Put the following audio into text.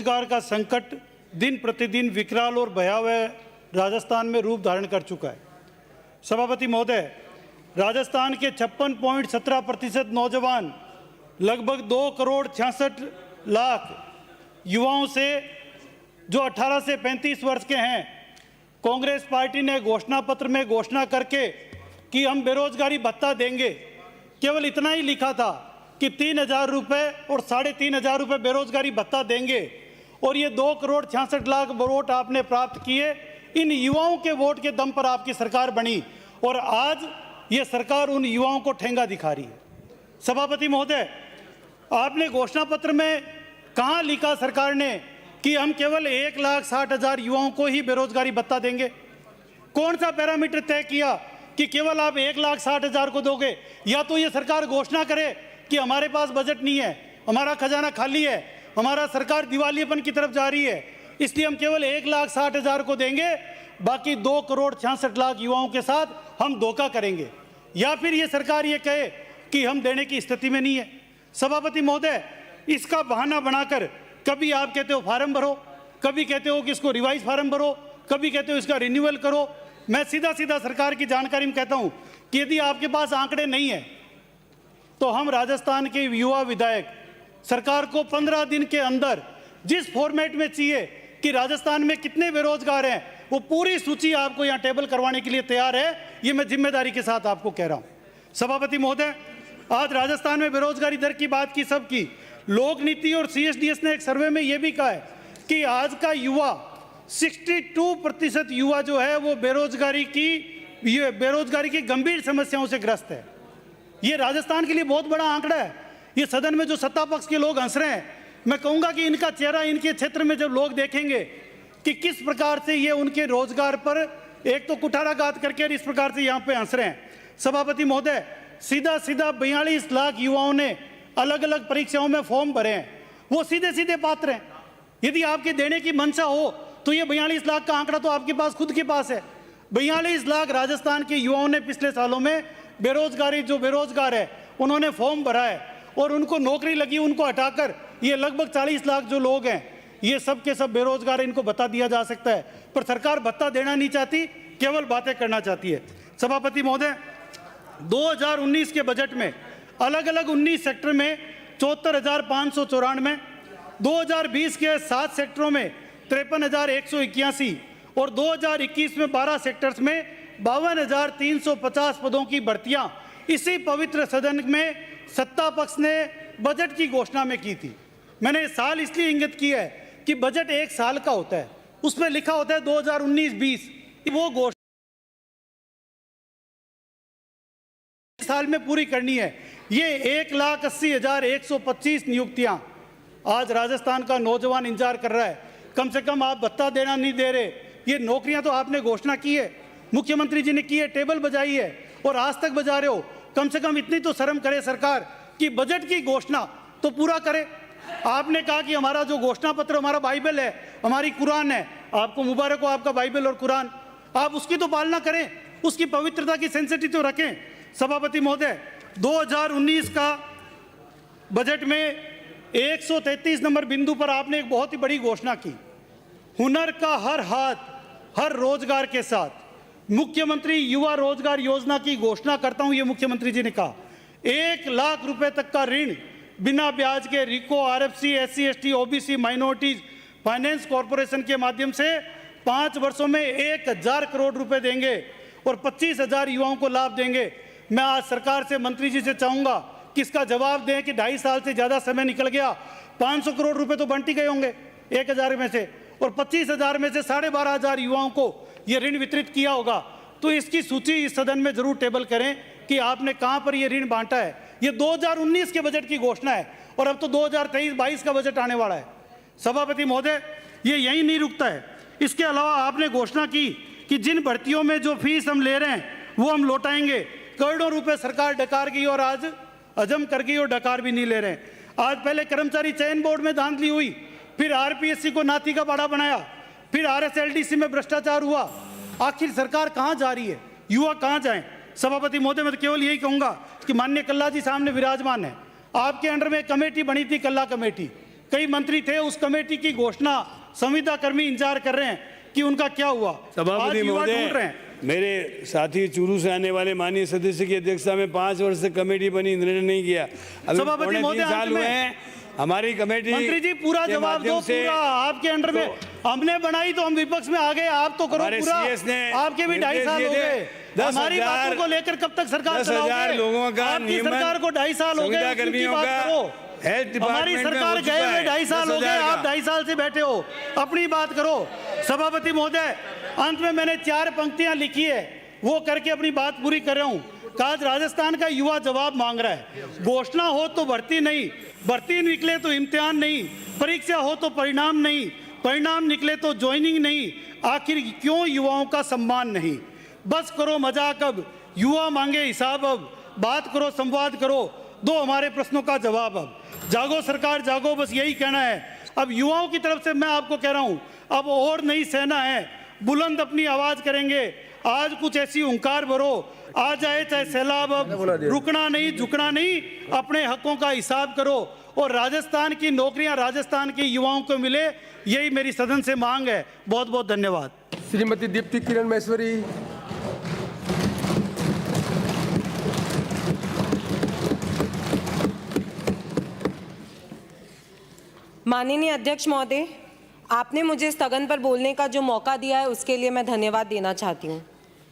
रोजगार का संकट दिन प्रतिदिन विकराल और भयावह राजस्थान में रूप धारण कर चुका है। सभापति महोदय, राजस्थान के 56.17% नौजवान लगभग 2,66,00,000 युवाओं से जो 18 से 35 वर्ष के हैं, कांग्रेस पार्टी ने घोषणा पत्र में घोषणा करके कि हम बेरोजगारी भत्ता देंगे, केवल इतना ही लिखा था कि 3,000 रुपये और 3,500 रुपये बेरोजगारी भत्ता देंगे। और ये 2,66,00,000 वोट आपने प्राप्त किए। इन युवाओं के वोट के दम पर आपकी सरकार बनी और आज ये सरकार उन युवाओं को ठेंगा दिखा रही है। सभापति महोदय, आपने घोषणा पत्र में कहाँ लिखा सरकार ने कि हम केवल 1,60,000 युवाओं को ही बेरोजगारी भत्ता देंगे? कौन सा पैरामीटर तय किया कि केवल आप 1,60,000 को दोगे? या तो ये सरकार घोषणा करे कि हमारे पास बजट नहीं है, हमारा खजाना खाली है, हमारा सरकार दिवालियेपन की तरफ जा रही है, इसलिए हम केवल 1,60,000 को देंगे, बाकी 2,66,00,000 युवाओं के साथ हम धोखा करेंगे। या फिर ये सरकार ये कहे कि हम देने की स्थिति में नहीं है। सभापति महोदय, इसका बहाना बनाकर कभी आप कहते हो फार्म भरो, कभी कहते हो कि इसको रिवाइज फार्म भरो, कभी कहते हो इसका रिन्यूअल करो। मैं सीधा सीधा सरकार की जानकारी में कहता हूं कि यदि आपके पास आंकड़े नहीं है तो हम राजस्थान के युवा विधायक सरकार को 15 दिन के अंदर जिस फॉर्मेट में चाहिए कि राजस्थान में कितने बेरोजगार हैं, वो पूरी सूची आपको यहां टेबल करवाने के लिए तैयार है। ये मैं जिम्मेदारी के साथ आपको कह रहा हूं। सभापति महोदय, आज राजस्थान में बेरोजगारी दर की बात की सबकी, लोक नीति और CSDS ने एक सर्वे में यह भी कहा है कि आज का युवा 62% युवा जो है वो बेरोजगारी की गंभीर समस्याओं से ग्रस्त है। ये राजस्थान के लिए बहुत बड़ा आंकड़ा है। ये सदन में जो सत्ता पक्ष के लोग हंस रहे हैं, मैं कहूंगा कि इनका चेहरा इनके क्षेत्र में जब लोग देखेंगे कि किस प्रकार से ये उनके रोजगार पर एक तो कुठाराघात करके इस प्रकार से यहाँ पे हंस रहे हैं। सभापति महोदय, सीधा 42 लाख युवाओं ने अलग अलग परीक्षाओं में फॉर्म भरे हैं, वो सीधे सीधे पात्र हैं। यदि आपके देने की मंशा हो तो ये 42 लाख का आंकड़ा तो आपके पास खुद के पास है। 42 लाख राजस्थान के युवाओं ने पिछले सालों में बेरोजगार है उन्होंने फॉर्म भरा है और उनको नौकरी लगी, उनको हटाकर ये लगभग 40 लाख जो लोग हैं ये सब के सब बेरोजगार, इनको भत्ता दिया जा सकता है। पर सरकार भत्ता देना नहीं चाहती, केवल बातें करना चाहती है। सभापति महोदय, 2019 के बजट में अलग अलग 19 सेक्टर में 74,594, 2020 के 7 सेक्टरों में 53,181 और 2021 में 12 सेक्टर्स में 52,350 पदों की भर्तियां इसी पवित्र सदन में सत्ता पक्ष ने बजट की घोषणा में की थी। मैंने साल इसलिए इंगित किया है कि बजट एक साल का होता है, उसमें लिखा होता है 2019-20, वो घोषणा साल में पूरी करनी है। ये 1,80,125 नियुक्तियां आज राजस्थान का नौजवान इंतजार कर रहा है। कम से कम आप भत्ता देना नहीं दे रहे, ये नौकरियां तो आपने घोषणा की है, मुख्यमंत्री जी ने की है, टेबल बजाई है और आज तक बजा रहे हो। कम से कम इतनी तो शर्म करे सरकार कि बजट की घोषणा तो पूरा करे। आपने कहा कि हमारा जो घोषणा पत्र, हमारा बाइबल है, हमारी कुरान है, आपको मुबारक हो आपका बाइबल और कुरान, आप उसकी तो पालना करें, उसकी पवित्रता की सेंसिटिविटी तो रखें। सभापति महोदय, 2019 का बजट में 133 नंबर बिंदु पर आपने एक बहुत ही बड़ी घोषणा की, हुनर का हर हाथ हर रोजगार के साथ मुख्यमंत्री युवा रोजगार योजना की घोषणा करता हूं। ये मुख्यमंत्री जी ने कहा 1 लाख रुपए तक का ऋण बिना ब्याज के रिको, RFC, SC, ST, OBC, minorities finance corporation के माध्यम से 5 वर्षों में 1,000 करोड़ रुपए देंगे और 25,000 युवाओं को लाभ देंगे। मैं आज सरकार से, मंत्री जी से चाहूंगा कि इसका जवाब दें कि 2.5 साल से ज्यादा समय निकल गया, 500 करोड़ रुपए तो बंटी गए होंगे 1,000 में से, और 25,000 में से 12,500 युवाओं को ये ऋण वितरित किया होगा। तो इसकी सूची इस सदन में जरूर टेबल करें कि आपने कहां पर ये ऋण बांटा है। ये 2019 के बजट की घोषणा है और अब तो 2023-22 का बजट आने वाला है। सभापति महोदय, ये यही नहीं रुकता है। इसके अलावा आपने घोषणा की कि जिन भर्तियों में जो फीस हम ले रहे हैं वो हम लौटाएंगे। करोड़ों रुपए सरकार डकार गई और आज हजम कर गई और डकार भी नहीं ले रहे। आज पहले कर्मचारी चयन बोर्ड में धांधली हुई, फिर RPSC को नाती का बाड़ा बनाया, फिर RSLDC में भ्रष्टाचार हुआ। आखिर सरकार कहां जा रही है, युवा कहां जाएं? सभापति महोदय, मैं तो केवल यही कहूंगा कि माननीय कल्ला जी सामने विराजमान है, आपके अंडर में कमेटी बनी थी, कल्ला कमेटी। कई मंत्री थे, उस कमेटी की घोषणा संविदा कर्मी इंतजार कर रहे हैं कि उनका क्या हुआ। सभापति आज युवा ढूंढ रहे महोदय, हैं। मेरे साथी चूरू से आने वाले माननीय सदस्य की अध्यक्षता में 5 वर्ष से कमेटी बनी, निर्णय नहीं किया। अभी सभापति पौने 3 महोदय, साल अंत हुए में हैं हमारी कमेटी। मंत्री जी पूरा के जवाब दो। माध्यम से पूरा आपके अंडर में हमने बनाई तो हम विपक्ष में आ गए, आप तो करो हमारे पूरा। CS ने आपके भी 2.5 साल हो निर्देश गए। दिए थे, हमारी 10,000 बातों को लेकर कब तक सरकार 10,000 चलाओगे? लोगों का आपकी नियमन सरकार को 2.5 साल हो गए, संविदा उनकी कर्मियों बात का करो। हेल्थ हमारी डिपार्टमेंट में सरकार हो गए चुका हुए है, 2.5 साल हो गए, 10,000 आप 2.5 साल से बैठे हो, अपनी बात करो। सभापति महोदय, अंत में मैंने 4 पंक्तियां लिखी है, वो करके अपनी बात पूरी कर रहा हूँ। आज राजस्थान का युवा जवाब मांग रहा है। घोषणा हो तो भर्ती नहीं, भर्ती निकले तो इम्तिहान नहीं, परीक्षा हो तो परिणाम नहीं, परिणाम निकले तो ज्वाइनिंग नहीं, आखिर क्यों युवाओं का सम्मान नहीं। बस करो मजाक अब, युवा मांगे हिसाब अब, बात करो संवाद करो, दो हमारे प्रश्नों का जवाब अब। जागो सरकार जागो, बस यही कहना है। अब युवाओं की तरफ से मैं आपको कह रहा हूं, अब और नई सेना है, बुलंद अपनी आवाज करेंगे। आज कुछ ऐसी हुंकार भरो, आ जाए चाहे सैलाब, अब रुकना नहीं झुकना नहीं, अपने हकों का हिसाब करो और राजस्थान की नौकरियां राजस्थान के युवाओं को मिले, यही मेरी सदन से मांग है। बहुत बहुत धन्यवाद। श्रीमती दीप्ति किरण महेश्वरी। माननीय अध्यक्ष महोदय, आपने मुझे स्थगन पर बोलने का जो मौका दिया है उसके लिए मैं धन्यवाद देना चाहती हूँ।